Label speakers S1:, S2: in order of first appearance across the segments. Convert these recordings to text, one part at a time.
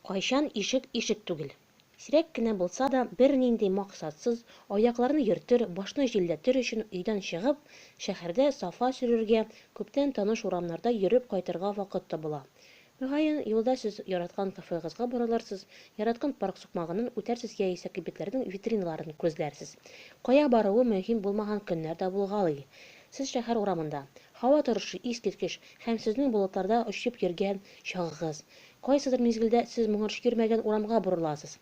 S1: Кайчан ишек түгел. Сирәк кенә булса да, бер нинди максатсыз, аякларны йөртер, башны җилләтер өчен өйдән чыгып, шәһәрдә сафа сөрергә, күптән таныш урамнарда йөреп кайтырга вакыт табыла. Мөгаен, юлда сез яраткан кафегызга барылырсыз, яраткан парк сукмагыннан үтәрсез яисә кибетләрнең витриналарын күзләрсез. Кая баруы мөһим булмаган көннәр дә булгалый. Сез шәһәр урамында, һава торышы искиткеч һәм сезнең болытларда очып йөргән чагыгыз. Кайсыдыр мизгелдә сез моңарчы йөрмәгән урамга борыласыз.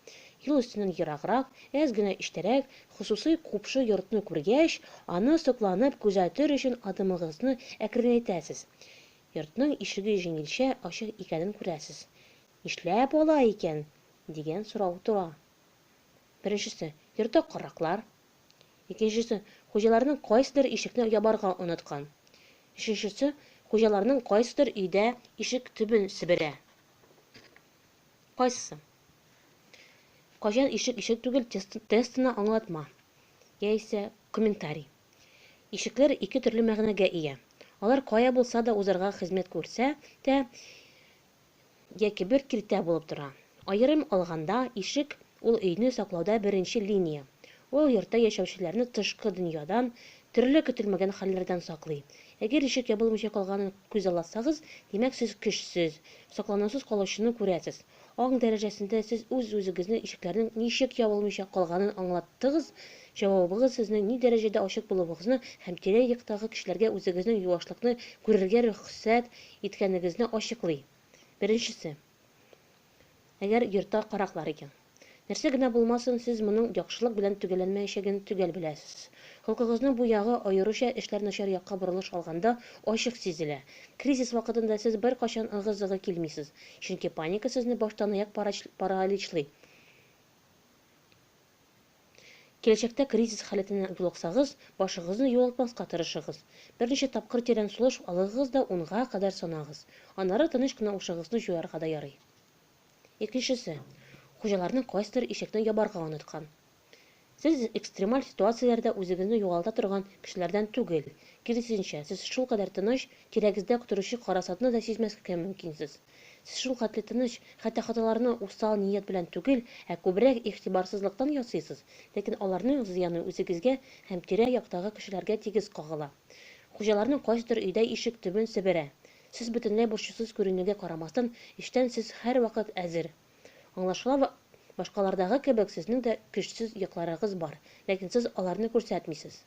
S1: Юл өстеннән ераграк, әз генә иштәрәк, хусусый купшы йортны күргәч, аны сокланып күзәтер өчен адымыгызны әкренәйтәсез. Йортның ишеге җиңелчә ачык икәнен күрәсез. Нишләп алай икән? Дигән сорау тора. Беренчесе, йортта караклар. Икенчесе, хуҗаларның кайсыдыр ишекне ябарга оныткан. Өченчесе, хуҗаларның кайсыдыр өйдә ишек төбен себерә. Кайсысы? Кайчан ишек түгел тестына аңлатма. Яисә комментарий. Ишекләр ике төрле мәгънәгә ия. Алар кая булса да узарга хезмәт күрсә дә, яки бер киртә булып тора. Аерым алганда, ишек ул өйне саклауда беренче линия. Ул йортта яшәүчеләрне тышкы дөньядан, төрле көтелмәгән хәлләрдән саклый. Әгәр ишек ябылмыйча калганын күз алсагыз, димәк сез көчсез, сакланусыз калучыны күрәсез. Аң дәрәҗәсендә сез үз-үзегезне ишекләрнең ничек ябылмыйча калганын аңлаттыгыз. Җавабыгыз сезнең ни дәрәҗәдә ачык булуыгызны һәм тирә-яктагы кешеләргә үзегезнең юашлыкны күрергә рөхсәт иткәнегезне ачыклый. Беренчесе. Әгәр йортта караклар икән. Нәрсә генә булмасын, сез моның яхшылык белән төгәлләнмәячәген төгәл беләсез. Холкыгызның бу ягы аеруча эшләр начар якка борылыш алганда ачык сизелә. Кризис вакытында сез беркайчан ыгы-зыгы килмисез, чөнки паника сезне баштан-аяк параличлый. Киләчәктә кризис халәтенә юлыксагыз, башыгызны югалтмаска тырышыгыз. Берничә тапкыр тирән сулыш алыгыз да 10-га кадәр санагыз. Аннары тыныч кына ушыгызны җуярга да ярый. Икенчесе. Хуҗаларның кайсыдыр ишекне ябарга оныткан. Сез экстремаль ситуацияләрдә үзегезне югалта торган кешеләрдән түгел. Киресенчә, сез шул кадәр тыныч, тирәгездә торучы карасатны да сизмәскә мөмкинсез. Сез шул хәтле тыныч, хәтта хаталарны усал ният белән түгел, ә күбрәк игътибарсызлыктан ясыйсыз, ләкин аларның зыяны үзегезгә һәм тирә-яктагы кешеләргә тигез кагыла. Хуҗаларның кайсыдыр өйдә ишек төбен себерә. Сез бөтенләй борчусыз күренүгә карамастан, иштән сез һәрвакыт әзер. Аңлашыла, башкалардагы кебек сезнең дә көчсез якларыгыз бар, ләкин сез аларны күрсәтмисез.